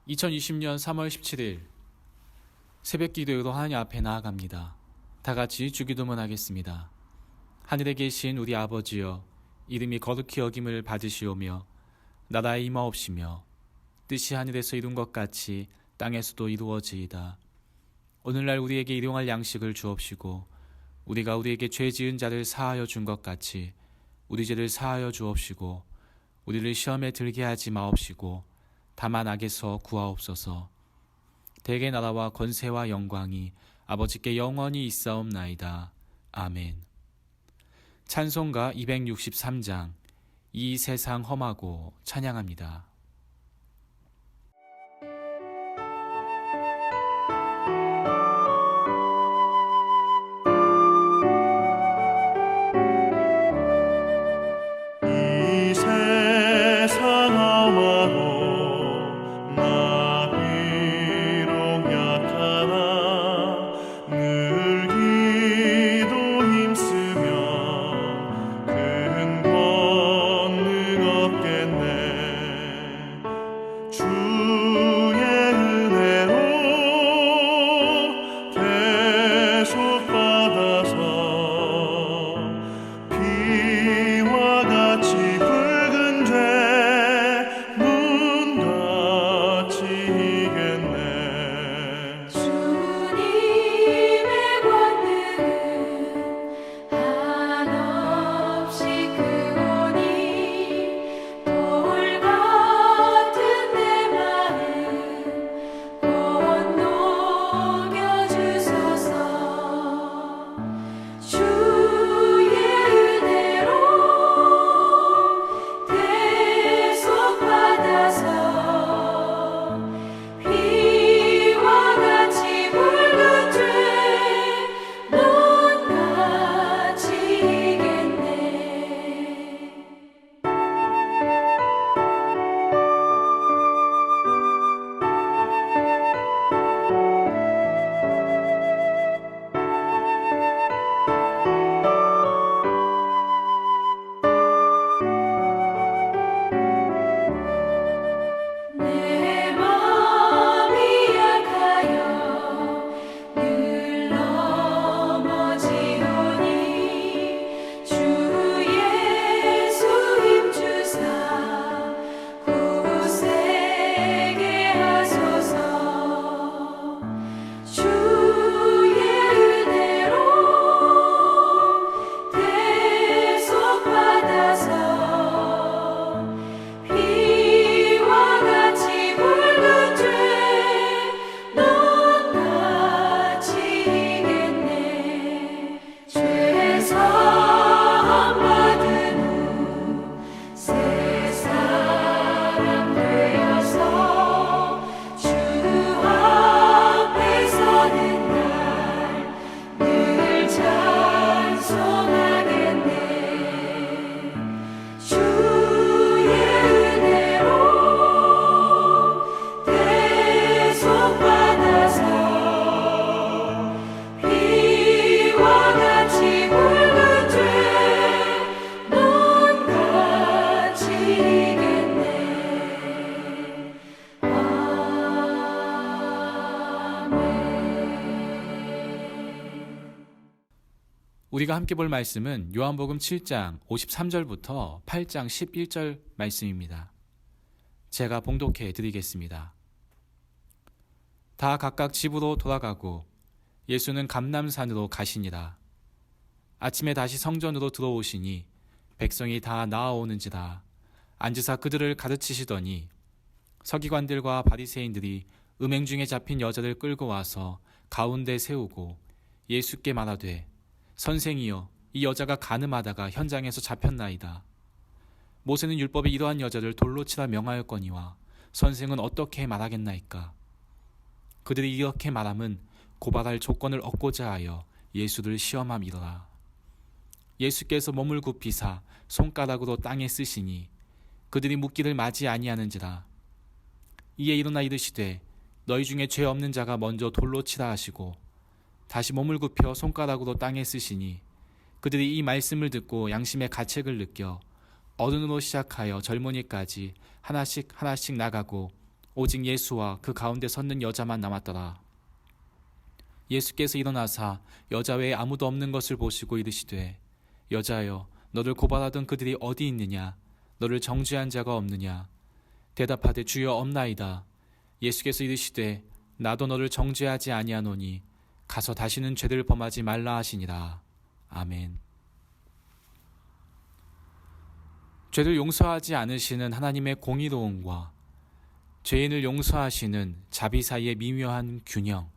2020년 3월 17일 새벽 기도로 하나님 앞에 나아갑니다. 다 같이 주기도문 하겠습니다. 하늘에 계신 우리 아버지여, 이름이 거룩히 여김을 받으시오며 나라에 임하옵시며 뜻이 하늘에서 이룬 것 같이 땅에서도 이루어지이다. 오늘날 우리에게 일용할 양식을 주옵시고 우리가 우리에게 죄 지은 자를 사하여 준 것 같이 우리 죄를 사하여 주옵시고 우리를 시험에 들게 하지 마옵시고 다만 악에서 구하옵소서. 대개 나라와 권세와 영광이 아버지께 영원히 있사옵나이다. 아멘. 찬송가 263장 이 세상 험하고 찬양합니다. 우리가 함께 볼 말씀은 요한복음 7장 53절부터 8장 11절 말씀입니다. 제가 봉독해 드리겠습니다. 다 각각 집으로 돌아가고 예수는 감람산으로 가시니라. 아침에 다시 성전으로 들어오시니 백성이 다 나아오는지라 앉으사 그들을 가르치시더니 서기관들과 바리새인들이 음행 중에 잡힌 여자를 끌고 와서 가운데 세우고 예수께 말하되 선생이여, 이 여자가 간음하다가 현장에서 잡혔나이다. 모세는 율법에 이러한 여자를 돌로 치라 명하였거니와 선생은 어떻게 말하겠나이까? 그들이 이렇게 말함은 고발할 조건을 얻고자 하여 예수를 시험함이더라. 예수께서 몸을 굽히사 손가락으로 땅에 쓰시니 그들이 묻기를 마지 아니하는지라. 이에 일어나 이르시되 너희 중에 죄 없는 자가 먼저 돌로 치라 하시고 다시 몸을 굽혀 손가락으로 땅에 쓰시니 그들이 이 말씀을 듣고 양심의 가책을 느껴 어른으로 시작하여 젊은이까지 하나씩 나가고 오직 예수와 그 가운데 섰는 여자만 남았더라. 예수께서 일어나사 여자 외에 아무도 없는 것을 보시고 이르시되 여자여 너를 고발하던 그들이 어디 있느냐? 너를 정죄한 자가 없느냐? 대답하되 주여 없나이다. 예수께서 이르시되 나도 너를 정죄하지 아니하노니 가서 다시는 죄를 범하지 말라 하시니라. 아멘. 죄를 용서하지 않으시는 하나님의 공의로움과 죄인을 용서하시는 자비 사이의 미묘한 균형,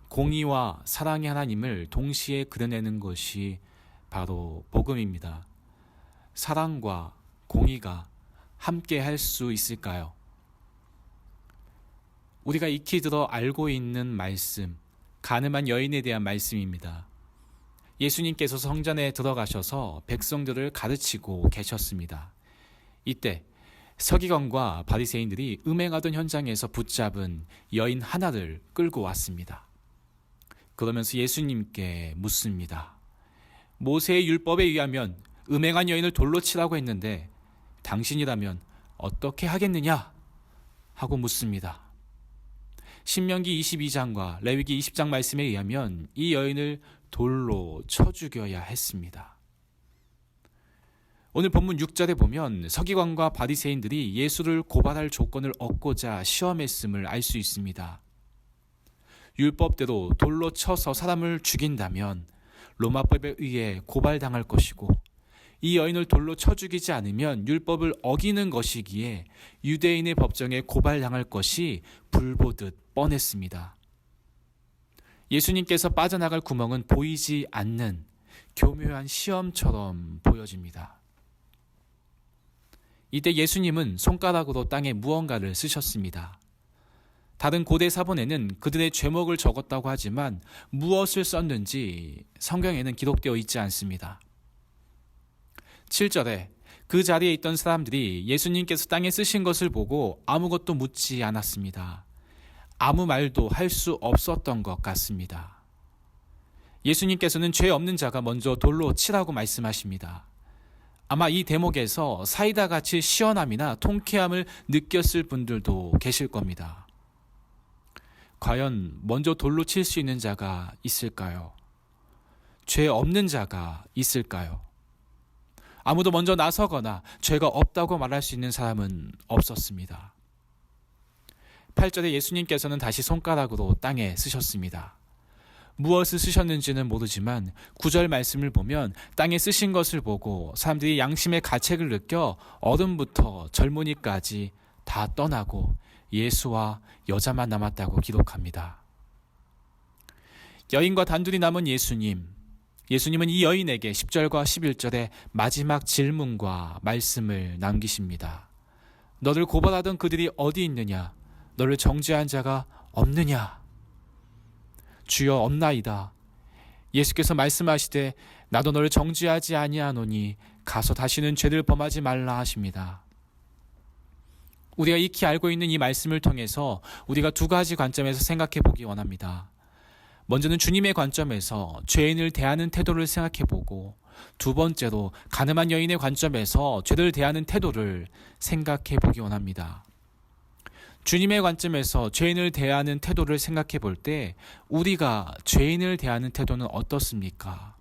공의와 사랑의 하나님을 동시에 그려내는 것이 바로 복음입니다. 사랑과 공의가 함께 할 수 있을까요? 우리가 익히 들어 알고 있는 말씀, 가늠한 여인에 대한 말씀입니다. 예수님께서 성전에 들어가셔서 백성들을 가르치고 계셨습니다. 이때 서기관과 바리새인들이 음행하던 현장에서 붙잡은 여인 하나를 끌고 왔습니다. 그러면서 예수님께 묻습니다. 모세의 율법에 의하면 음행한 여인을 돌로 치라고 했는데 당신이라면 어떻게 하겠느냐? 하고 묻습니다. 신명기 22장과 레위기 20장 말씀에 의하면 이 여인을 돌로 쳐 죽여야 했습니다. 오늘 본문 6절에 보면 서기관과 바리새인들이 예수를 고발할 조건을 얻고자 시험했음을 알 수 있습니다. 율법대로 돌로 쳐서 사람을 죽인다면 로마법에 의해 고발당할 것이고 이 여인을 돌로 쳐 죽이지 않으면 율법을 어기는 것이기에 유대인의 법정에 고발당할 것이 불보듯 뻔했습니다. 예수님께서 빠져나갈 구멍은 보이지 않는 교묘한 시험처럼 보여집니다. 이때 예수님은 손가락으로 땅에 무언가를 쓰셨습니다. 다른 고대 사본에는 그들의 죄목을 적었다고 하지만 무엇을 썼는지 성경에는 기록되어 있지 않습니다. 7절에 그 자리에 있던 사람들이 예수님께서 땅에 쓰신 것을 보고 아무것도 묻지 않았습니다. 아무 말도 할 수 없었던 것 같습니다. 예수님께서는 죄 없는 자가 먼저 돌로 치라고 말씀하십니다. 아마 이 대목에서 사이다 같이 시원함이나 통쾌함을 느꼈을 분들도 계실 겁니다. 과연 먼저 돌로 칠 수 있는 자가 있을까요? 죄 없는 자가 있을까요? 아무도 먼저 나서거나 죄가 없다고 말할 수 있는 사람은 없었습니다. 8절에 예수님께서는 다시 손가락으로 땅에 쓰셨습니다. 무엇을 쓰셨는지는 모르지만 9절 말씀을 보면 땅에 쓰신 것을 보고 사람들이 양심의 가책을 느껴 어른부터 젊은이까지 다 떠나고 예수와 여자만 남았다고 기록합니다. 여인과 단둘이 남은 예수님은 이 여인에게 10절과 11절에 마지막 질문과 말씀을 남기십니다. 너를 고발하던 그들이 어디 있느냐? 너를 정죄한 자가 없느냐? 주여 없나이다. 예수께서 말씀하시되 나도 너를 정죄하지 아니하노니 가서 다시는 죄를 범하지 말라 하십니다. 우리가 익히 알고 있는 이 말씀을 통해서 우리가 두 가지 관점에서 생각해 보기 원합니다. 먼저는 주님의 관점에서 죄인을 대하는 태도를 생각해 보고 두 번째로 가늠한 여인의 관점에서 죄를 대하는 태도를 생각해 보기 원합니다. 주님의 관점에서 죄인을 대하는 태도를 생각해 볼 때 우리가 죄인을 대하는 태도는 어떻습니까?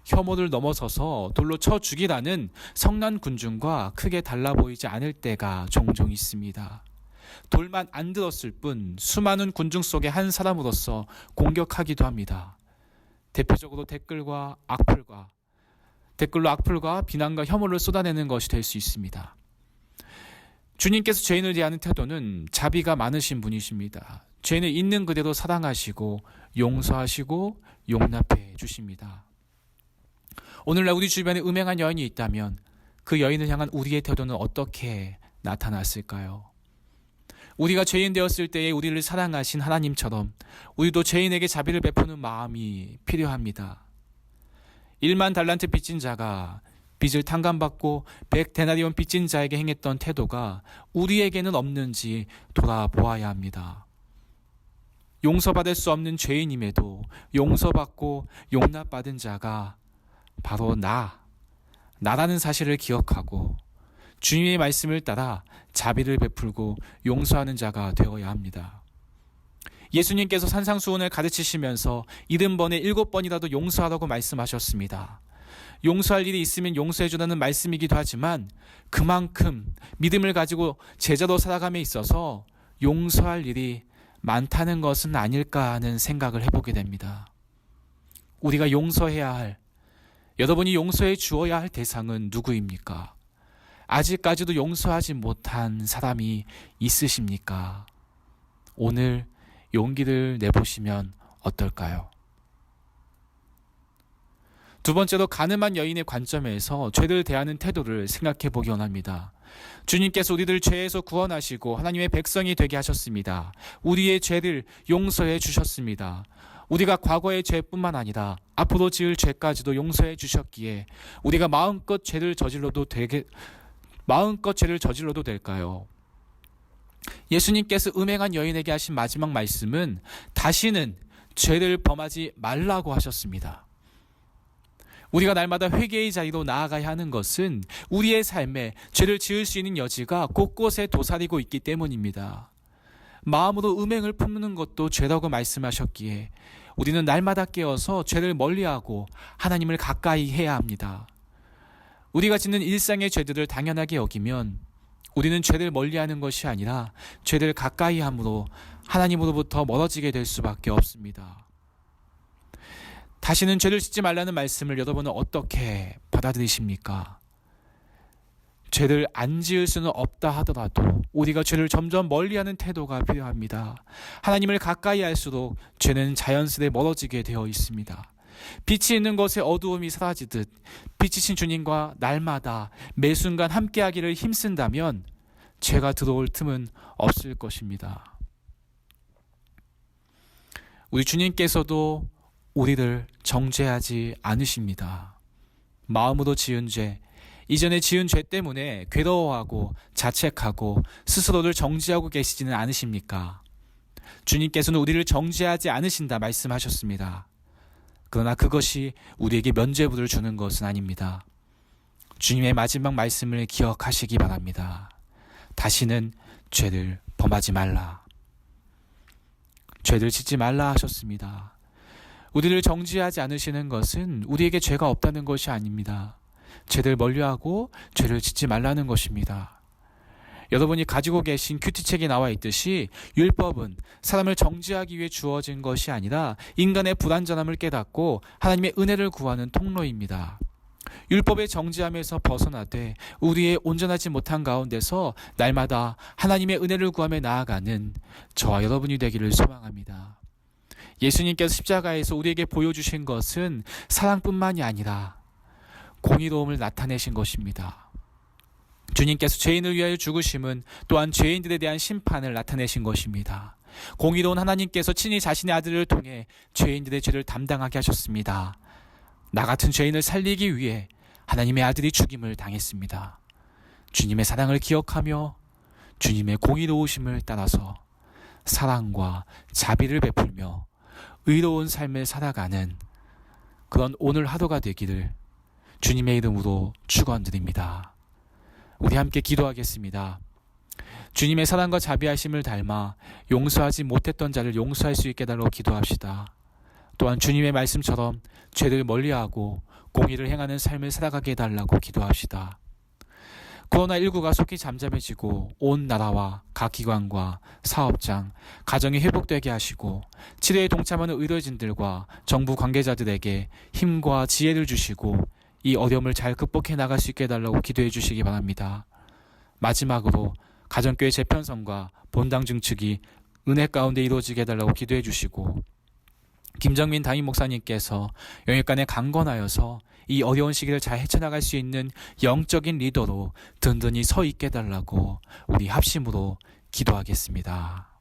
혐오를 넘어서서 돌로 쳐 죽이라는 성난 군중과 크게 달라 보이지 않을 때가 종종 있습니다. 돌만 안 들었을 뿐 수많은 군중 속의 한 사람으로서 공격하기도 합니다. 대표적으로 댓글로 악플과 비난과 혐오를 쏟아내는 것이 될 수 있습니다. 주님께서 죄인을 대하는 태도는 자비가 많으신 분이십니다. 죄인을 있는 그대로 사랑하시고 용서하시고 용납해 주십니다. 오늘날 우리 주변에 음행한 여인이 있다면 그 여인을 향한 우리의 태도는 어떻게 나타났을까요? 우리가 죄인 되었을 때에 우리를 사랑하신 하나님처럼 우리도 죄인에게 자비를 베푸는 마음이 필요합니다. 1만 달란트 빚진 자가 빚을 탕감받고 100데나리온 빚진 자에게 행했던 태도가 우리에게는 없는지 돌아보아야 합니다. 용서받을 수 없는 죄인임에도 용서받고 용납받은 자가 바로 나라는 사실을 기억하고 주님의 말씀을 따라 자비를 베풀고 용서하는 자가 되어야 합니다. 예수님께서 산상수훈을 가르치시면서 70번에 7번이라도 용서하라고 말씀하셨습니다. 용서할 일이 있으면 용서해주라는 말씀이기도 하지만 그만큼 믿음을 가지고 제자로 살아감에 있어서 용서할 일이 많다는 것은 아닐까 하는 생각을 해보게 됩니다. 우리가 용서해야 할, 여러분이 용서해 주어야 할 대상은 누구입니까? 아직까지도 용서하지 못한 사람이 있으십니까? 오늘 용기를 내보시면 어떨까요? 두 번째로 가늠한 여인의 관점에서 죄를 대하는 태도를 생각해 보기 원합니다. 주님께서 우리를 죄에서 구원하시고 하나님의 백성이 되게 하셨습니다. 우리의 죄를 용서해 주셨습니다. 우리가 과거의 죄뿐만 아니라 앞으로 지을 죄까지도 용서해 주셨기에 우리가 마음껏 죄를 저질러도 될까요? 예수님께서 음행한 여인에게 하신 마지막 말씀은 다시는 죄를 범하지 말라고 하셨습니다. 우리가 날마다 회개의 자리로 나아가야 하는 것은 우리의 삶에 죄를 지을 수 있는 여지가 곳곳에 도사리고 있기 때문입니다. 마음으로 음행을 품는 것도 죄라고 말씀하셨기에 우리는 날마다 깨어서 죄를 멀리하고 하나님을 가까이 해야 합니다. 우리가 짓는 일상의 죄들을 당연하게 여기면 우리는 죄를 멀리하는 것이 아니라 죄를 가까이 함으로 하나님으로부터 멀어지게 될 수밖에 없습니다. 다시는 죄를 짓지 말라는 말씀을 여러분은 어떻게 받아들이십니까? 죄를 안 지을 수는 없다 하더라도 우리가 죄를 점점 멀리하는 태도가 필요합니다. 하나님을 가까이 할수록 죄는 자연스레 멀어지게 되어 있습니다. 빛이 있는 곳에 어두움이 사라지듯 빛이신 주님과 날마다 매 순간 함께하기를 힘쓴다면 죄가 들어올 틈은 없을 것입니다. 우리 주님께서도 우리를 정죄하지 않으십니다. 마음으로 지은 죄, 이전에 지은 죄 때문에 괴로워하고 자책하고 스스로를 정죄하고 계시지는 않으십니까? 주님께서는 우리를 정죄하지 않으신다 말씀하셨습니다. 그러나 그것이 우리에게 면죄부를 주는 것은 아닙니다. 주님의 마지막 말씀을 기억하시기 바랍니다. 다시는 죄를 범하지 말라. 죄를 짓지 말라 하셨습니다. 우리를 정죄하지 않으시는 것은 우리에게 죄가 없다는 것이 아닙니다. 죄를 멀리하고 죄를 짓지 말라는 것입니다. 여러분이 가지고 계신 큐티책에 나와 있듯이 율법은 사람을 정죄하기 위해 주어진 것이 아니라 인간의 불완전함을 깨닫고 하나님의 은혜를 구하는 통로입니다. 율법의 정죄함에서 벗어나되 우리의 온전하지 못한 가운데서 날마다 하나님의 은혜를 구하며 나아가는 저와 여러분이 되기를 소망합니다. 예수님께서 십자가에서 우리에게 보여주신 것은 사랑뿐만이 아니라 공의로움을 나타내신 것입니다. 주님께서 죄인을 위하여 죽으심은 또한 죄인들에 대한 심판을 나타내신 것입니다. 공의로운 하나님께서 친히 자신의 아들을 통해 죄인들의 죄를 담당하게 하셨습니다. 나 같은 죄인을 살리기 위해 하나님의 아들이 죽임을 당했습니다. 주님의 사랑을 기억하며 주님의 공의로우심을 따라서 사랑과 자비를 베풀며 의로운 삶을 살아가는 그런 오늘 하루가 되기를 주님의 이름으로 축원드립니다. 우리 함께 기도하겠습니다. 주님의 사랑과 자비하심을 닮아 용서하지 못했던 자를 용서할 수 있게 달라고 기도합시다. 또한 주님의 말씀처럼 죄를 멀리하고 공의를 행하는 삶을 살아가게 해달라고 기도합시다. 코로나19가 속히 잠잠해지고 온 나라와 각 기관과 사업장, 가정이 회복되게 하시고 치료에 동참하는 의료진들과 정부 관계자들에게 힘과 지혜를 주시고 이 어려움을 잘 극복해 나갈 수 있게 해달라고 기도해 주시기 바랍니다. 마지막으로 가정교회 재편성과 본당 증축이 은혜 가운데 이루어지게 해달라고 기도해 주시고 김정민 담임 목사님께서 영육간에 강건하여서 이 어려운 시기를 잘 헤쳐나갈 수 있는 영적인 리더로 든든히 서 있게 해달라고 우리 합심으로 기도하겠습니다.